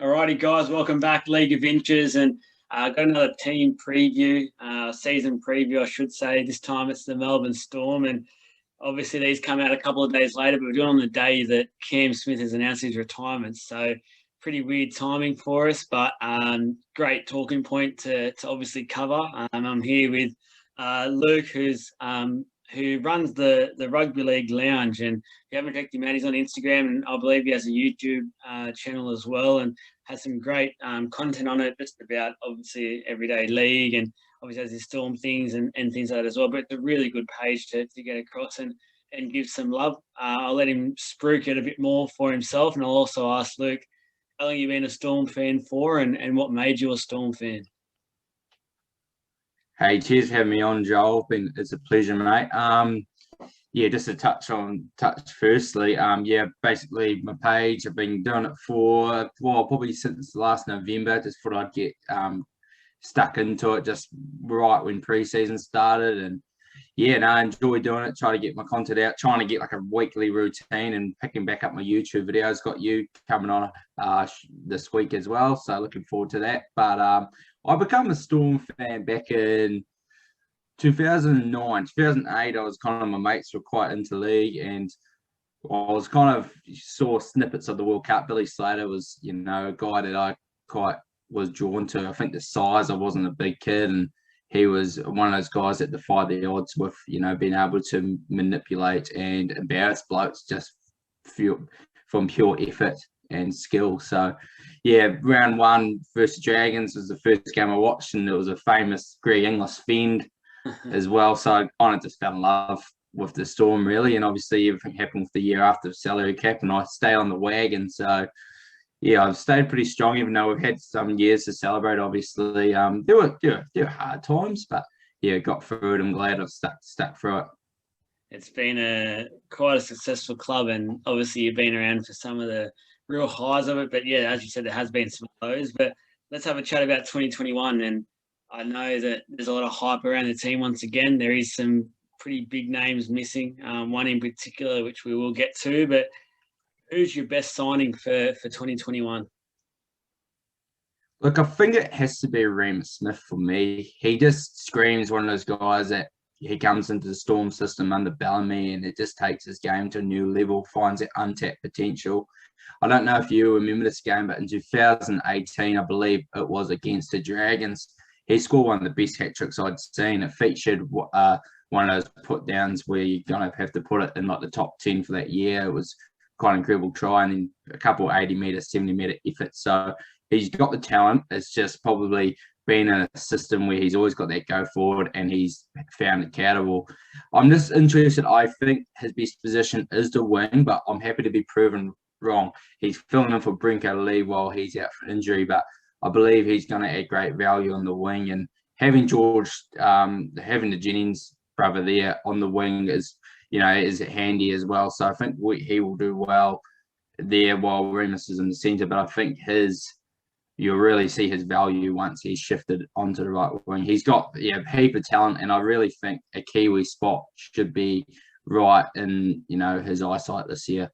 Alrighty, guys, welcome back, League of Inches, and got another team preview, season preview, I should say. This time it's the Melbourne Storm, and obviously these come out a couple of days later, but we're doing on the day that Cam Smith has announced his retirement. So pretty weird timing for us, but great talking point to obviously cover. I'm here with Luke, who runs the Rugby League Lounge, and if you haven't checked him out, he's on Instagram, and I believe he has a YouTube channel as well, and has some great content on it, just about obviously everyday league, and obviously has his Storm things and things like that as well. But it's a really good page to get across and give some love. I'll let him spruik it a bit more for himself, and I'll also ask Luke, how long you been a Storm fan for, and what made you a Storm fan? Hey, cheers for having me on, Joel. It's a pleasure, mate. Yeah, just to touch firstly. Yeah, basically my page, I've been doing it for, well, probably since last November. Just thought I'd get stuck into it just right when pre-season started. And yeah, no, I enjoy doing it, try to get my content out, trying to get like a weekly routine and picking back up my YouTube videos. Got you coming on this week as well, so looking forward to that. But I became a Storm fan back in 2009, 2008. I was kind of, my mates were quite into league, and I was kind of saw snippets of the World Cup. Billy Slater was, a guy that I quite was drawn to. I think the size, I wasn't a big kid, and he was one of those guys that defied the odds with, being able to manipulate and embarrass blokes just from pure effort and skill. So, yeah, round one versus Dragons was the first game I watched, and it was a famous Greg Inglis fend as well. So I kind of just fell in love with the Storm, really. And obviously everything happened with the year after the salary cap, and I stay on the wagon. So, yeah, I've stayed pretty strong, even though we've had some years to celebrate, obviously. There were hard times, but yeah, got through it. I'm glad I've stuck through it. It's been quite a successful club, and obviously you've been around for some of the real highs of it. But yeah, as you said, there has been some lows. But let's have a chat about 2021. And I know that there's a lot of hype around the team once again. There is some pretty big names missing, one in particular, which we will get to. But who's your best signing for 2021? Look, I think it has to be Remus Smith for me. He just screams one of those guys that he comes into the Storm system under Bellamy, and it just takes his game to a new level, finds that untapped potential. I don't know if you remember this game, but in 2018, I believe it was against the Dragons, he scored one of the best hat tricks I'd seen. It featured one of those put downs where you're going to have to put it in like the top 10 for that year. It was quite an incredible try, and then a couple 80-metre, 70-metre efforts. So he's got the talent. It's just probably been in a system where he's always got that go forward, and he's found it catable. I'm just interested. I think his best position is the wing, but I'm happy to be proven wrong. He's filling in for Brinko Lee while he's out for injury, but I believe he's going to add great value on the wing. And having George, having the Jennings brother there on the wing is handy as well. So I think he will do well there while Remus is in the centre. But I think you'll really see his value once he's shifted onto the right wing. He's got a heap of talent, and I really think a Kiwi spot should be right in his eyesight this year.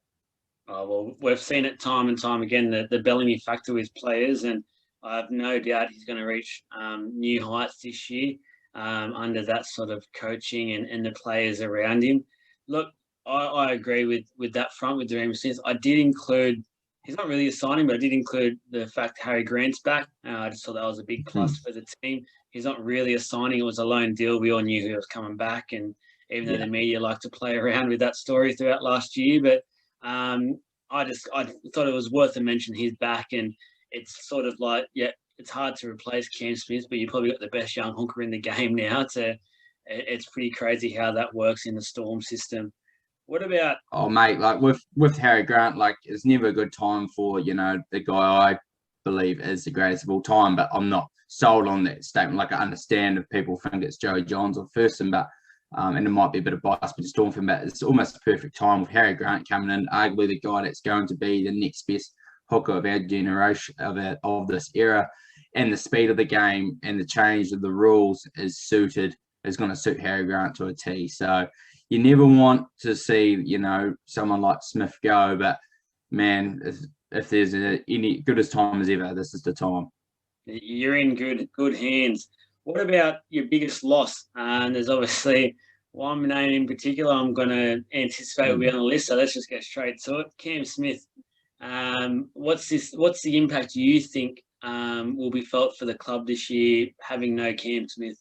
Oh, well, we've seen it time and time again, the Bellamy factor with players, and I have no doubt he's going to reach new heights this year under that sort of coaching and the players around him. Look, I agree with that front with Dream Smith. I did include, he's not really a signing, but I did include the fact Harry Grant's back. I just thought that was a big plus for the team. He's not really a signing. It was a loan deal. We all knew he was coming back, and even though the media liked to play around with that story throughout last year, but I thought it was worth a mention. He's back, and it's sort of like, it's hard to replace Cam Smith, but you probably got the best young hooker in the game now. It's pretty crazy how that works in the Storm system. What about? Oh, mate, like with Harry Grant, like it's never a good time for the guy I believe is the greatest of all time. But I'm not sold on that statement. Like I understand if people think it's Joey Johns or Thurston, but and it might be a bit of bias with Storm fan, but it's almost a perfect time with Harry Grant coming in, arguably the guy that's going to be the next best hooker of our generation of this era, and the speed of the game and the change of the rules is going to suit Harry Grant to a T. So you never want to see someone like Smith go, but man, if there's any good as time as ever, this is the time. You're in good hands. What about your biggest loss? There's obviously one name in particular I'm going to anticipate will be on the list, so let's just get straight to it. Cam Smith. What's the impact you think will be felt for the club this year having no Cam Smith?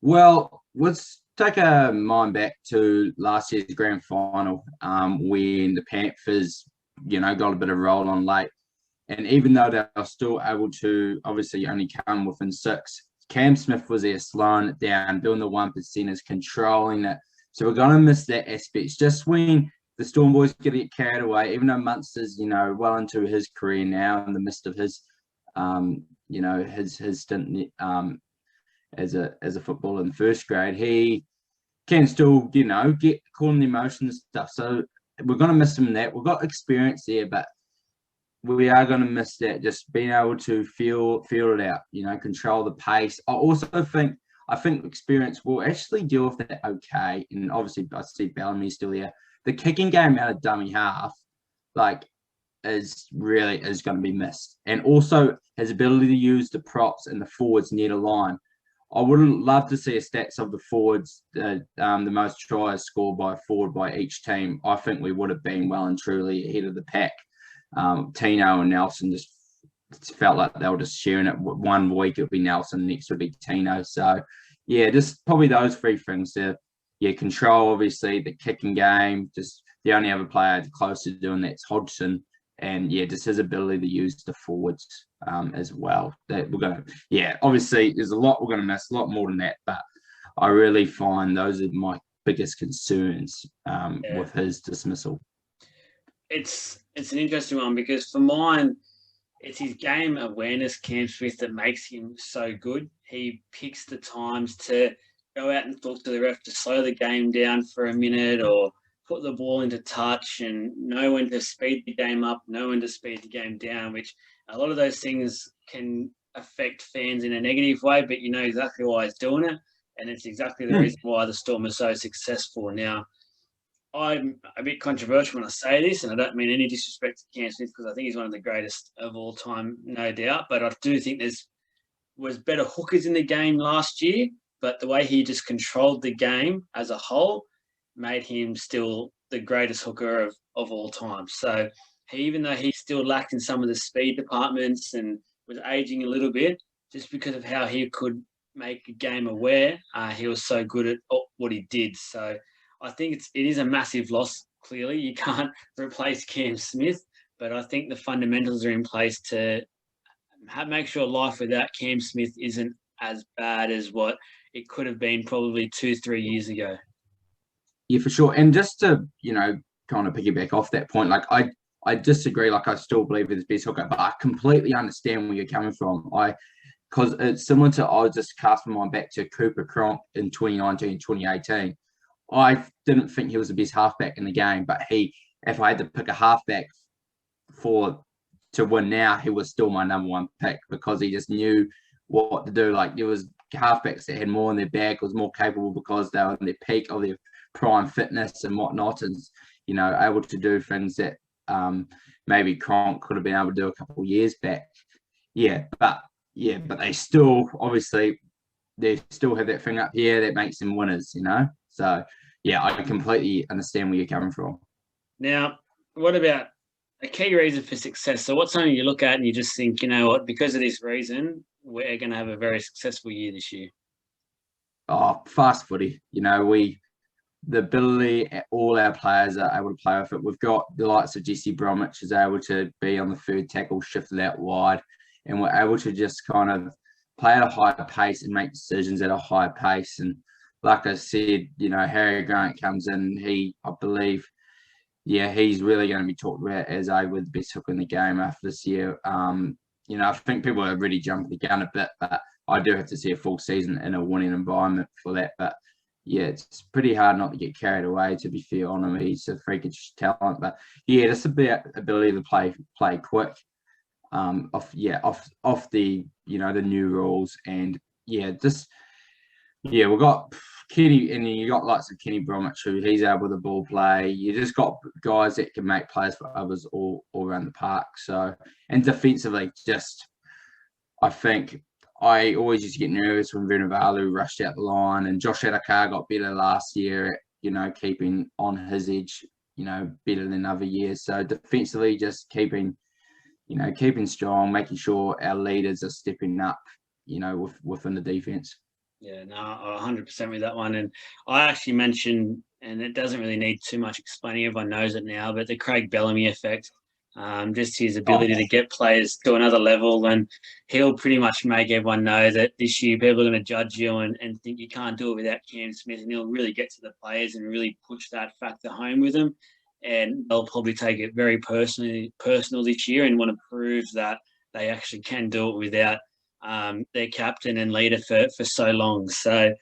Well, let's take a mind back to last year's grand final when the Panthers, got a bit of roll on late. And even though they were still able to obviously only come within 6, Cam Smith was there slowing it down, doing the 1%ers, controlling it. So we're going to miss that aspect. Just when the Storm boys get carried away, even though Munster's, well into his career now in the midst of his, his stint as a footballer in first grade, he can still, get caught in the emotions and stuff. So we're going to miss him in that. We've got experience there, but we are going to miss that, just being able to feel it out, control the pace. I think experience will actually deal with that okay. And obviously, I see Bellamy's still there. The kicking game out of dummy half, is going to be missed. And also his ability to use the props and the forwards near the line. I would love to see a stats of the forwards, the most tries scored by a forward by each team. I think we would have been well and truly ahead of the pack. Tino and Nelson just felt like they were just sharing it. One week it would be Nelson, next would be Tino. So, yeah, just probably those 3 things there. Yeah, control, obviously, the kicking game. Just the only other player close to doing that's Hodgson. And, yeah, just his ability to use the forwards as well. That we're going to, obviously, there's a lot we're going to miss, a lot more than that. But I really find those are my biggest concerns with his dismissal. It's an interesting one because for mine, it's his game awareness, Cam Smith, that makes him so good. He picks the times to go out and talk to the ref to slow the game down for a minute or put the ball into touch and know when to speed the game up, know when to speed the game down, which a lot of those things can affect fans in a negative way, but you know exactly why he's doing it. And it's exactly the reason why the Storm are so successful. Now, I'm a bit controversial when I say this, and I don't mean any disrespect to Cam Smith because I think he's one of the greatest of all time, no doubt. But I do think was better hookers in the game last year, but the way he just controlled the game as a whole made him still the greatest hooker of all time. So even though he still lacked in some of the speed departments and was aging a little bit, just because of how he could make a game aware, he was so good at what he did. So I think it is a massive loss. Clearly, you can't replace Cam Smith, but I think the fundamentals are in place to make sure life without Cam Smith isn't as bad as what it could have been probably 2-3 years ago. Yeah, for sure. And just to, kind of piggyback off that point, I disagree. I still believe he's the best hooker, but I completely understand where you're coming from. Because it's similar to, I just cast my mind back to Cooper Cronk in 2019, 2018. I didn't think he was the best halfback in the game, but if I had to pick a halfback to win now, he was still my number 1 pick because he just knew what to do. There was halfbacks that had more in their bag, was more capable because they were in their peak of their prime fitness and whatnot, and able to do things that maybe Cronk could have been able to do a couple of years back. But they still obviously they still have that thing up here that makes them winners, So I completely understand where you're coming from. Now, what about a key reason for success? So what's something you look at and you just think, you know what, because of this reason, we're going to have a very successful year this year? Oh, fast footy. The ability all our players are able to play with it. We've got the likes of Jesse Bromwich is able to be on the third tackle, shifted out wide, and we're able to just kind of play at a higher pace and make decisions at a higher pace. And like I said, Harry Grant comes in. I believe, he's really going to be talked about as the best hooker in the game after this year. I think people are really jumping the gun a bit, but I do have to see a full season in a winning environment for that. But it's pretty hard not to get carried away, to be fair on him. He's a freakish talent. But just about ability to play quick. Off the the new rules, and we've got Kenny, and you got lots of Kenny Bromwich who he's able to ball play. You just got guys that can make plays for others all around the park. So, and defensively, just I think I always used to get nervous when Vunivalu rushed out the line, and Josh Adokar got better last year at, keeping on his edge, better than other years. So defensively, just keeping strong, making sure our leaders are stepping up, within the defense. Yeah, no, 100% with that one. And I actually mentioned, and it doesn't really need too much explaining, everyone knows it now, but the Craig Bellamy effect, just his ability to get players to another level. And he'll pretty much make everyone know that this year people are going to judge you and think you can't do it without Cam Smith. And he'll really get to the players and really push that factor home with them. And they'll probably take it very personal this year and want to prove that they actually can do it without their captain and leader for so long. So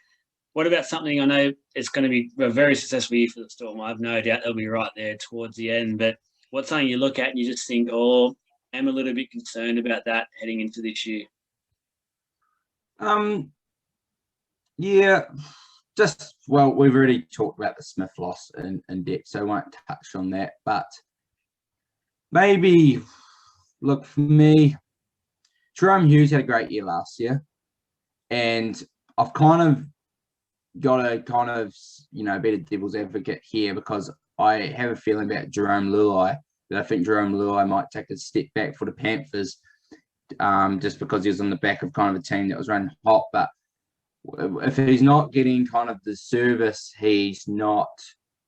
what about something, I know it's going to be a very successful year for the Storm. I have no doubt they'll be right there towards the end. But what's something you look at and you just think, I'm a little bit concerned about that heading into this year? Yeah, we've already talked about the Smith loss in depth, so I won't touch on that. But maybe, look, for me, Jerome Hughes had a great year last year, and I've kind of got to be the devil's advocate here, because I have a feeling about Jerome Luai that I think Jerome Luai might take a step back for the Panthers, just because he was on the back of kind of a team that was running hot. But if he's not getting kind of the service he's not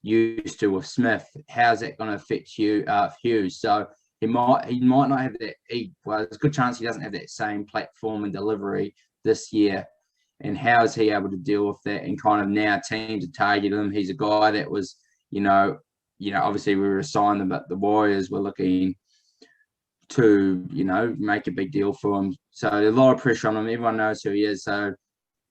used to with Smith, how's that going to affect Hughes? So he might not have that. There's a good chance he doesn't have that same platform and delivery this year. And how is he able to deal with that? And kind of now teams are targeting him. He's a guy that was, obviously we were assigned him, but the Warriors were looking to, make a big deal for him. So there's a lot of pressure on him. Everyone knows who he is. So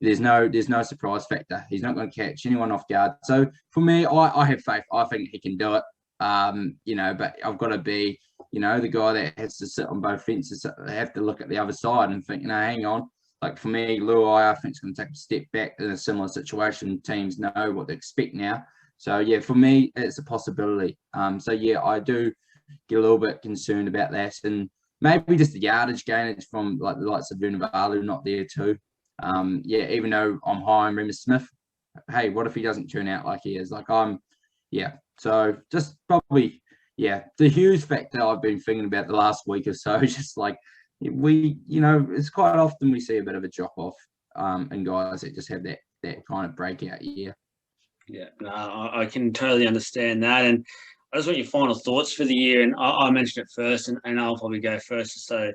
there's no surprise factor. He's not going to catch anyone off guard. So for me, I have faith. I think he can do it. But I've got to be, the guy that has to sit on both fences. I have to look at the other side and think, hang on. Like for me, Luai, I think it's going to take a step back in a similar situation. Teams know what to expect now. So yeah, for me, it's a possibility. So yeah, I do get a little bit concerned about that, and maybe just the yardage gain from like the likes of Vunivalu not there too. Even though I'm high on Remus Smith, hey, what if he doesn't turn out like he is? So just probably, the Hughes factor I've been thinking about the last week or so, just like it's quite often we see a bit of a drop off in guys that just have that kind of breakout year. Yeah, no, I can totally understand that. And I just want your final thoughts for the year. And I mentioned it first, and I'll probably go first. So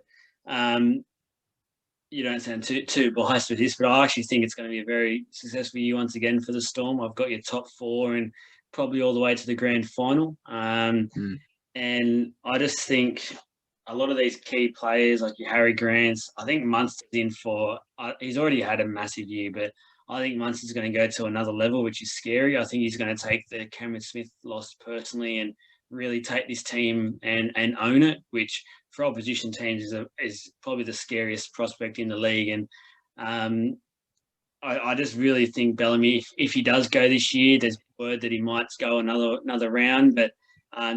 you don't sound too biased with this, but I actually think it's going to be a very successful year once again for the Storm. I've got your top four and probably all the way to the grand final. And I just think a lot of these key players like your Harry Grants, I think Munster's in he's already had a massive year, but I think Munster's going to go to another level, which is scary. I think he's going to take the Cameron Smith loss personally and really take this team and own it, which for opposition teams is probably the scariest prospect in the league. And I just really think Bellamy, if he does go this year, there's word that he might go another round, but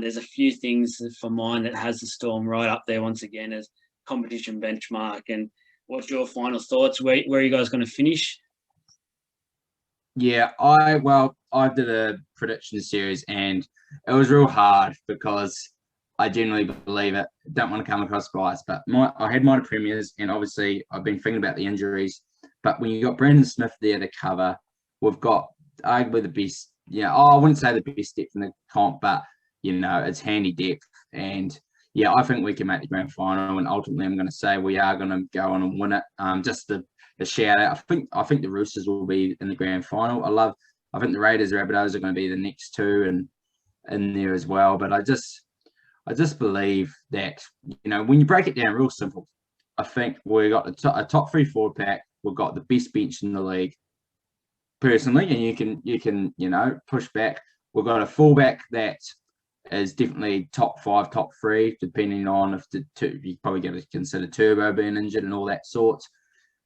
there's a few things for mine that has the Storm right up there once again as competition benchmark. And what's your final thoughts? Where are you guys going to finish? Yeah, I did a prediction series and it was real hard because I genuinely believe it. Don't want to come across bias, but I had minor premiers, and obviously I've been thinking about the injuries. But when you got Brandon Smith there to cover, we've got arguably the best. I wouldn't say the best depth in the comp, but it's handy depth. And I think we can make the grand final. And ultimately, I'm going to say we are going to go on and win it. Just the shout out. I think the Roosters will be in the grand final. I think the Raiders, Rabbitohs are going to be the next two and in there as well. But I just believe that, when you break it down real simple, I think we got a top 3 forward pack. We've got the best bench in the league, personally, and you can push back. We've got a fullback that is definitely top 5, top 3, depending on if you probably got to consider Turbo being injured and all that sorts.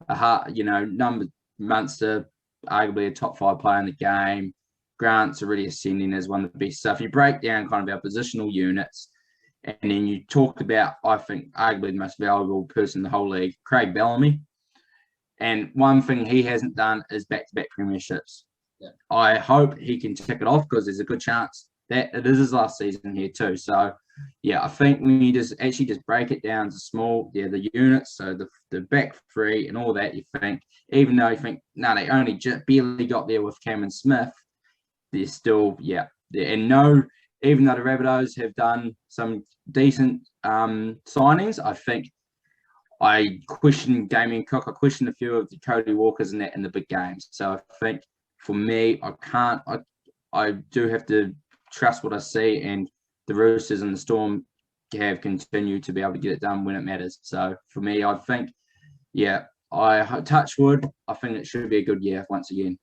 Number Munster, arguably a top 5 player in the game. Grant's already ascending as one of the best. So if you break down kind of our positional units, and then you talk about, I think, arguably the most valuable person in the whole league, Craig Bellamy. And one thing he hasn't done is back-to-back premierships. Yeah. I hope he can tick it off because there's a good chance that it is his last season here too. So, yeah, I think we need to actually just break it down to small, the units, so the back three and all that. You think, even though you think, no, they only just barely got there with Cameron Smith, they're still, and no, even though the Rabbitohs have done some decent signings, I think I question Damien Cook. I question a few of the Cody Walkers and that in the big games. So I think for me, I do have to trust what I see, and the Roosters and the Storm have continued to be able to get it done when it matters. So for me, I think, I touch wood. I think it should be a good year once again.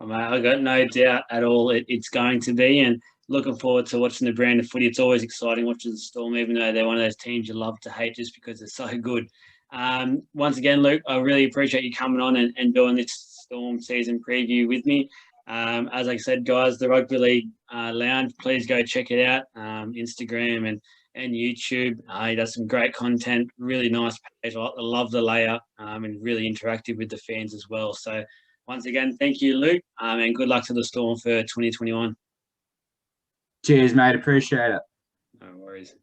I got no doubt at all it's going to be, and looking forward to watching the brand of footy. It's always exciting watching the Storm, even though they're one of those teams you love to hate just because they're so good. Once again, Luke, I really appreciate you coming on and doing this Storm season preview with me. As I said, guys, the Rugby League Lounge, please go check it out. Instagram and YouTube. He does some great content, really nice page. I love the layout and really interactive with the fans as well. So once again, thank you, Luke, and good luck to the Storm for 2021. Cheers, mate. Appreciate it. No worries.